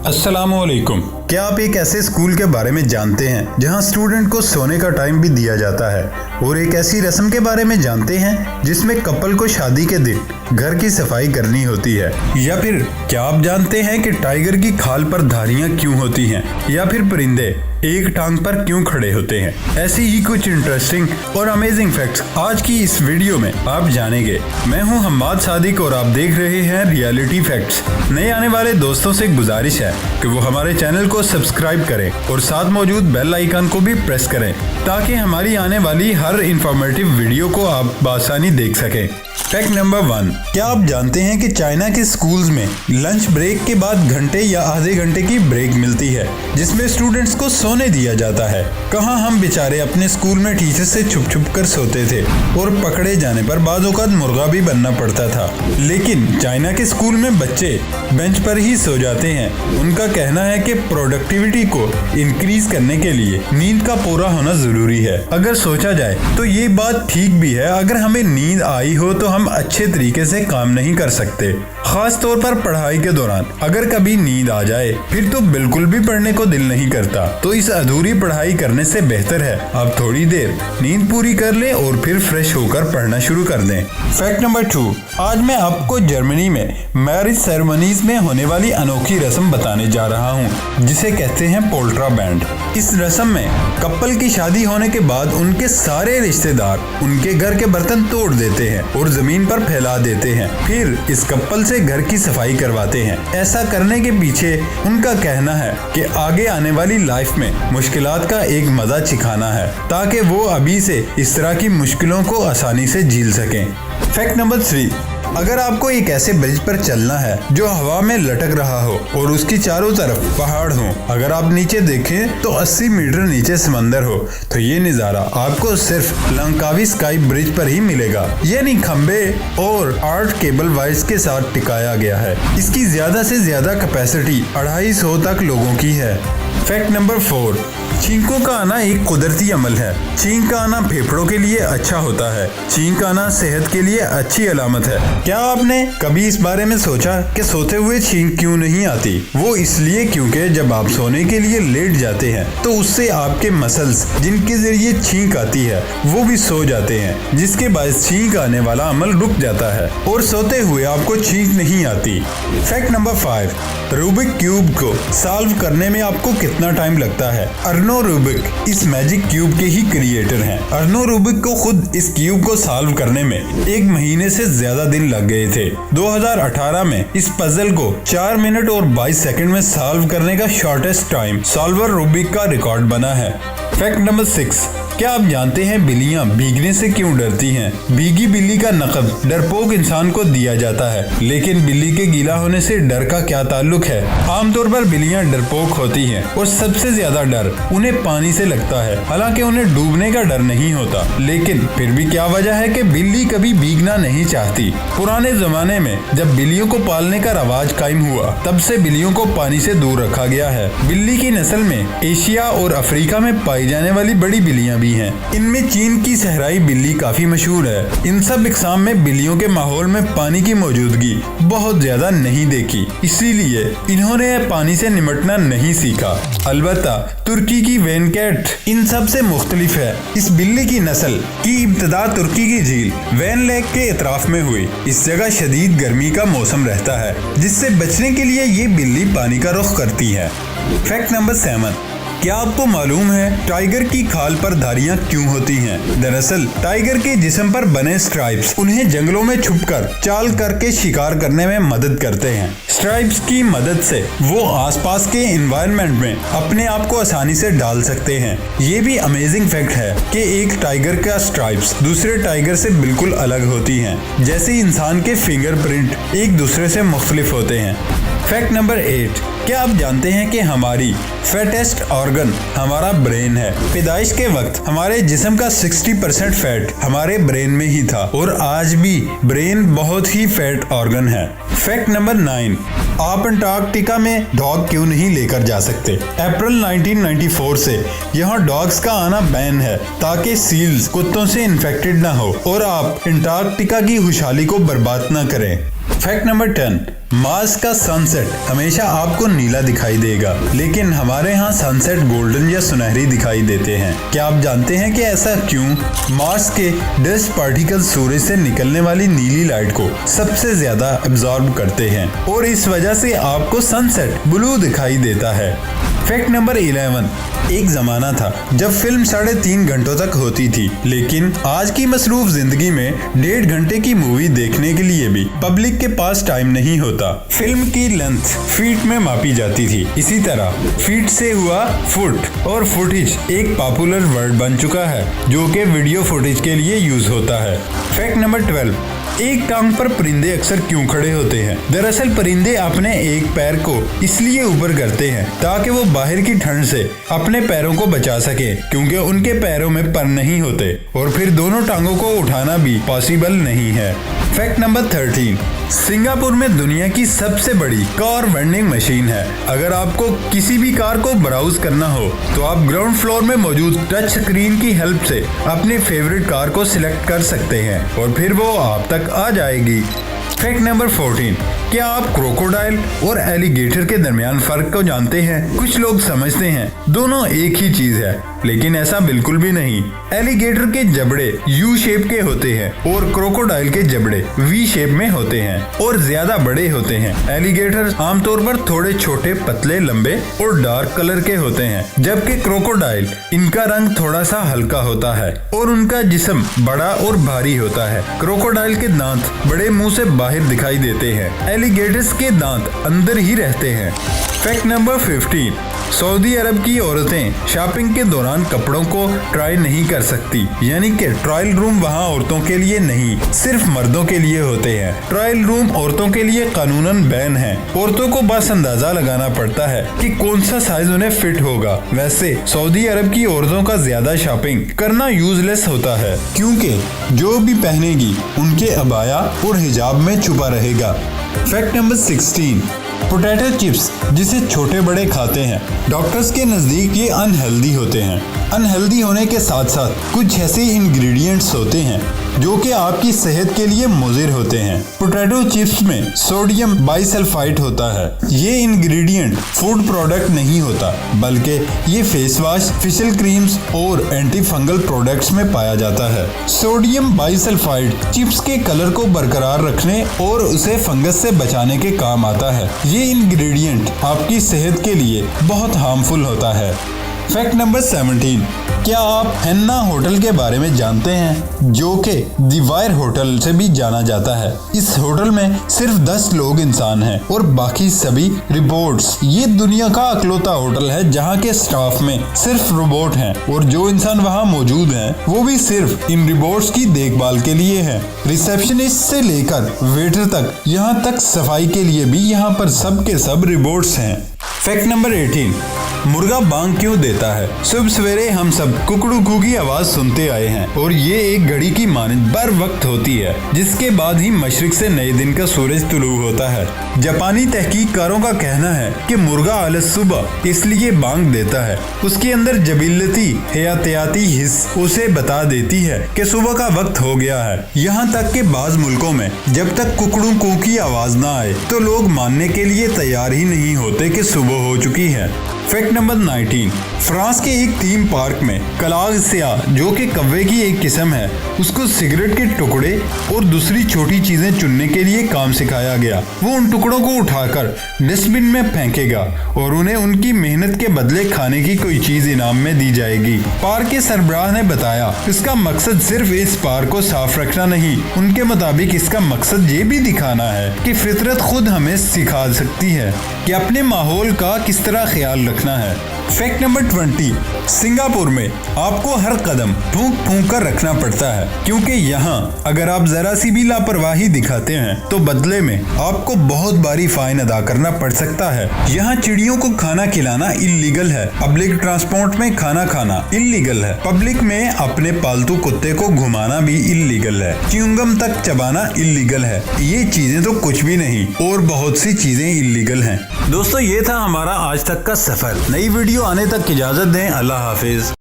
अस्सलामुअलैकुम। क्या आप एक ऐसे स्कूल के बारे में जानते हैं जहां स्टूडेंट को सोने का टाइम भी दिया जाता है, और एक ऐसी रस्म के बारे में जानते हैं जिसमें कपल को शादी के दिन घर की सफाई करनी होती है? या फिर क्या आप जानते हैं कि टाइगर की खाल पर धारियां क्यों होती हैं, या फिर परिंदे एक टांग पर क्यों खड़े होते हैं? ऐसी ही कुछ इंटरेस्टिंग और अमेजिंग फैक्ट्स आज की इस वीडियो में आप जानेंगे। मैं हूं हम्माद सादिक और आप देख रहे हैं रियलिटी फैक्ट्स। नए आने वाले दोस्तों से गुजारिश है कि वो हमारे चैनल को सब्सक्राइब करें और साथ मौजूद बेल आइकन को भी प्रेस करें ताकि हमारी आने वाली हर इंफॉर्मेटिव वीडियो को आप बआसानी देख सकें। फैक्ट नंबर 1, क्या आप जानते हैं कि चाइना के स्कूल्स में लंच ब्रेक के बाद घंटे या आधे घंटे की ब्रेक मिलती है जिसमें स्टूडेंट्स को सोने दिया जाता है। कहाँ हम बेचारे अपने स्कूल में टीचर से छुप छुप कर सोते थे और पकड़े जाने पर बाद औक़ात मुर्गा भी बनना पड़ता था, लेकिन चाइना के स्कूल में बच्चे बेंच पर ही सो जाते हैं। उनका कहना है कि प्रोडक्टिविटी को इंक्रीज करने के लिए नींद का पूरा होना जरूरी है। अगर सोचा जाए तो ये बात ठीक भी है। अगर हमें नींद आई हो तो हम अच्छे तरीके से काम नहीं कर सकते, खास तौर पर पढ़ाई के दौरान। अगर कभी नींद आ जाए फिर तो बिल्कुल भी पढ़ने को दिल नहीं करता। तो इस अधूरी पढ़ाई करने से बेहतर है आप थोड़ी देर नींद पूरी कर लें और फिर फ्रेश होकर पढ़ना शुरू कर दें। फैक्ट नंबर 2, आज मैं आपको जर्मनी में मैरिज सेरेमनीज में होने वाली अनोखी रस्म बताने जा रहा हूँ जिसे कहते हैं पोल्ट्रा बैंड। इस रस्म में कपल की शादी होने के बाद उनके सारे रिश्तेदार उनके घर के बर्तन तोड़ देते हैं और जमीन पर फैला देते हैं। फिर इस कपल से घर की सफाई करवाते हैं। ऐसा करने के पीछे उनका कहना है कि आगे आने वाली लाइफ में मुश्किलात का एक मजा चिखाना है ताकि वो अभी से इस तरह की मुश्किलों को आसानी से झेल सकें। फैक्ट नंबर 3, अगर आपको एक ऐसे ब्रिज पर चलना है जो हवा में लटक रहा हो और उसकी चारों तरफ पहाड़ हो, अगर आप नीचे देखें तो 80 मीटर नीचे समंदर हो, तो ये नज़ारा आपको सिर्फ लंकावी स्काई ब्रिज पर ही मिलेगा। यानी खंबे और 8 केबल वायर्स के साथ टिकाया गया है। इसकी ज्यादा से ज्यादा कैपेसिटी 250 तक लोगों की है। फैक्ट नंबर 4, छींकों का आना एक कुदरती अमल है। छींक का आना फेफड़ों के लिए अच्छा होता है। छींक का आना सेहत के लिए अच्छी अलामत है। क्या आपने कभी इस बारे में सोचा कि सोते हुए छींक क्यों नहीं आती? वो इसलिए क्योंकि जब आप सोने के लिए लेट जाते हैं तो उससे आपके मसल्स जिनके जरिए छींक आती है वो भी सो जाते हैं, जिसके बायस छींक आने वाला अमल रुक जाता है और सोते हुए आपको छींक नहीं आती। फैक्ट नंबर 5, रूबिक क्यूब को सॉल्व करने में आपको कितना टाइम लगता है? अर्नो रूबिक इस मैजिक क्यूब के ही क्रिएटर हैं। अर्नो रूबिक को खुद इस क्यूब को सॉल्व करने में 1 महीने से ज्यादा दिन लग गए थे। 2018 में इस पजल को 4 मिनट और 22 सेकंड में सॉल्व करने का शॉर्टेस्ट टाइम सॉल्वर रूबिक का रिकॉर्ड बना है। फैक्ट नंबर 6, क्या आप जानते हैं बिल्लियां भीगने से क्यों डरती हैं? भीगी बिल्ली का नक़ब डरपोक इंसान को दिया जाता है, लेकिन बिल्ली के गीला होने से डर का क्या ताल्लुक है? आमतौर पर बिल्लियां डरपोक होती हैं और सबसे ज्यादा डर उन्हें पानी से लगता है। हालांकि उन्हें डूबने का डर नहीं होता, लेकिन फिर भी क्या वजह है कि बिल्ली कभी भीगना नहीं चाहती? पुराने जमाने में जब बिल्लियों को पालने का रवाज कायम हुआ तब से बिल्लियों को पानी से दूर रखा गया है। बिल्ली की नस्ल में एशिया और अफ्रीका में पाई जाने वाली बड़ी बिल्लियां भी हैं। इनमें चीन की सहराई बिल्ली काफी मशहूर है। इन सब इकसाम में बिल्लियों के माहौल में पानी की मौजूदगी बहुत ज्यादा नहीं देखी, इसीलिए इन्होंने पानी से निमटना नहीं सीखा। अलबत्ता तुर्की की वेन कैट इन सब से मुख्तलिफ है। इस बिल्ली की नस्ल की इब्तिदा तुर्की की झील वेन लेक के इतराफ में हुई। इस जगह शदीद गर्मी का मौसम रहता है, जिससे बचने के लिए ये बिल्ली पानी का रुख करती है। फैक्ट नंबर 7, क्या आपको मालूम है टाइगर की खाल पर धारियां क्यों होती हैं? दरअसल टाइगर के जिस्म पर बने स्ट्राइप्स उन्हें जंगलों में छुपकर चाल करके शिकार करने में मदद करते हैं। स्ट्राइप्स की मदद से वो आसपास के एनवायरनमेंट में अपने आप को आसानी से डाल सकते हैं। ये भी अमेजिंग फैक्ट है कि एक टाइगर का स्ट्राइप्स दूसरे टाइगर से बिल्कुल अलग होती हैं, जैसे इंसान के फिंगरप्रिंट एक दूसरे से मुख्तलिफ होते हैं। फैक्ट नंबर 8, क्या आप जानते हैं कि हमारी फैटेस्ट ऑर्गन हमारा ब्रेन है? पैदाइश के वक्त हमारे जिस्म का 60% फैट हमारे ब्रेन में ही था और आज भी ब्रेन बहुत ही फैट ऑर्गन है। फैक्ट नंबर 9, आप अंटार्कटिका में डॉग क्यों नहीं लेकर जा सकते? अप्रैल 1994 से यहाँ डॉग्स का आना बैन है ताकि सील्स कुत्तों से इन्फेक्टेड ना हो और आप अंटार्कटिका की खुशहाली को बर्बाद ना करें। फैक्ट नंबर 10, मार्स का सनसेट हमेशा आपको नीला दिखाई देगा, लेकिन हमारे यहाँ सनसेट गोल्डन या सुनहरी दिखाई देते हैं। क्या आप जानते हैं कि ऐसा क्यों? मार्स के डस्ट पार्टिकल सूरज से निकलने वाली नीली लाइट को सबसे ज्यादा एब्जॉर्ब करते हैं और इस वजह से आपको सनसेट ब्लू दिखाई देता है। फैक्ट नंबर 11, एक जमाना था जब फिल्म 3.5 घंटों तक होती थी, लेकिन आज की मसरूफ जिंदगी में 1.5 घंटे की मूवी देखने के लिए भी पब्लिक के पास टाइम नहीं होता। फिल्म की लेंथ फीट में मापी जाती थी, इसी तरह फीट से हुआ फुट और फुटेज एक पॉपुलर वर्ड बन चुका है जो कि वीडियो फुटेज के लिए यूज होता है। फैक्ट नंबर 12, एक टांग पर परिंदे अक्सर क्यों खड़े होते हैं? दरअसल परिंदे अपने एक पैर को इसलिए ऊपर करते हैं ताकि वो बाहर की ठंड से अपने पैरों को बचा सके, क्योंकि उनके पैरों में पर नहीं होते और फिर दोनों टांगों को उठाना भी पॉसिबल नहीं है। फैक्ट नंबर 13, सिंगापुर में दुनिया की सबसे बड़ी कार वेंडिंग मशीन है। अगर आपको किसी भी कार को ब्राउज करना हो तो आप ग्राउंड फ्लोर में मौजूद टच स्क्रीन की हेल्प से अपने फेवरेट कार को सिलेक्ट कर सकते हैं और फिर वो आप तक आ जाएगी। फैक्ट नंबर 14, क्या आप क्रोकोडाइल और एलिगेटर के दरमियान फर्क को जानते हैं? कुछ लोग समझते हैं दोनों एक ही चीज है, लेकिन ऐसा बिल्कुल भी नहीं। एलिगेटर के जबड़े यू शेप के होते हैं और क्रोकोडाइल के जबड़े वी शेप में होते हैं और ज्यादा बड़े होते हैं। एलिगेटर आमतौर पर थोड़े छोटे, पतले, लंबे और डार्क कलर के होते हैं, जबकि क्रोकोडाइल इनका रंग थोड़ा सा हल्का होता है और उनका जिस्म बड़ा और भारी होता है। क्रोकोडाइल के दांत बड़े मुंह से बाहर दिखाई देते हैं, एलिगेटर्स के दांत अंदर ही रहते हैं। फैक्ट नंबर 15, सऊदी अरब की औरतें शॉपिंग के दौरान कपड़ों को ट्राई नहीं कर सकती, यानी कि ट्रायल रूम वहाँ औरतों के लिए नहीं, सिर्फ मर्दों के लिए होते हैं। ट्रायल रूम औरतों के लिए कानूनन बैन है। औरतों को बस अंदाजा लगाना पड़ता है कि कौन सा साइज उन्हें फिट होगा। वैसे सऊदी अरब की औरतों का ज्यादा शॉपिंग करना यूजलेस होता है, क्योंकि जो भी पहनेगी उनके अबाया और हिजाब में छुपा रहेगा। फैक्ट नंबर 16, पोटैटो चिप्स जिसे छोटे बड़े खाते हैं, डॉक्टर्स के नज़दीक ये अनहेल्दी होते हैं। अनहेल्दी होने के साथ साथ कुछ ऐसे इंग्रेडिएंट्स होते हैं जो कि आपकी सेहत के लिए मुज़िर होते हैं। पोटैटो चिप्स में सोडियम बाइसल्फाइड होता है। ये इंग्रेडिएंट फूड प्रोडक्ट नहीं होता, बल्कि ये फेस वॉश, फेशियल क्रीम्स और एंटी फंगल प्रोडक्ट्स में पाया जाता है। सोडियम बाइसल्फाइड चिप्स के कलर को बरकरार रखने और उसे फंगस से बचाने के काम आता है। ये इंग्रेडिएंट आपकी सेहत के लिए बहुत हार्मफुल होता है। फैक्ट नंबर 17, क्या आप हेन्ना होटल के बारे में जानते हैं, जो कि दी वायर होटल से भी जाना जाता है? इस होटल में सिर्फ 10 लोग इंसान हैं और बाकी सभी रोबोट्स। ये दुनिया का अकलौता होटल है जहाँ के स्टाफ में सिर्फ रोबोट हैं और जो इंसान वहाँ मौजूद हैं वो भी सिर्फ इन रोबोट्स की देखभाल के लिए हैं। रिसेप्शनिस्ट से लेकर वेटर तक, यहाँ तक सफाई के लिए भी यहाँ पर सब के सब रोबोट्स हैं। फैक्ट नंबर 18, मुर्गा बांग क्यों देता है? सुबह सवेरे हम सब कुकड़ू कू की आवाज सुनते आए हैं और ये एक घड़ी की मानद बर वक्त होती है, जिसके बाद ही मशरिक से नए दिन का सूरज तुलू होता है। जापानी तहकीककारों का कहना है कि मुर्गा आल सुबह इसलिए बांग देता है, उसके अंदर जबिलती हयातियाती हिस्स उसे बता देती है कि सुबह का वक्त हो गया है। यहाँ तक कि बाज मुल्कों में जब तक कुकड़ू कू की आवाज ना आए तो लोग मानने के लिए तैयार ही नहीं होते कि सुबह हो चुकी है। फैक्ट नंबर 19, फ्रांस के एक थीम पार्क में कलाग सिया, जो कि कौवे की एक किस्म है, उसको सिगरेट के टुकड़े और दूसरी छोटी चीजें चुनने के लिए काम सिखाया गया। वो उन टुकड़ों को उठाकर डस्टबिन में फेंकेगा और उन्हें उनकी मेहनत के बदले खाने की कोई चीज इनाम में दी जाएगी। पार्क के सरबराह ने बताया इसका मकसद सिर्फ इस पार्क को साफ रखना नहीं, उनके मुताबिक इसका मकसद ये भी दिखाना है कि फितरत खुद हमें सिखा सकती है कि अपने माहौल का किस तरह ख्याल रखना है। फैक्ट नंबर 20, सिंगापुर में आपको हर कदम फूंक फूंक कर रखना पड़ता है, क्योंकि यहाँ अगर आप जरा सी भी लापरवाही दिखाते हैं तो बदले में आपको बहुत भारी फाइन अदा करना पड़ सकता है। यहाँ चिड़ियों को खाना खिलाना इल्लीगल है, पब्लिक ट्रांसपोर्ट में खाना खाना इल्लीगल है, पब्लिक में अपने पालतू कुत्ते को घुमाना भी इल्लीगल है, च्युइंगम तक चबाना इल्लीगल है। ये चीजें तो कुछ भी नहीं और बहुत सी चीजें इल्लीगल हैं। दोस्तों, ये था हमारा आज तक का सफर। नई वीडियो आने तक इजाजत दें। अल्लाह हाफिज।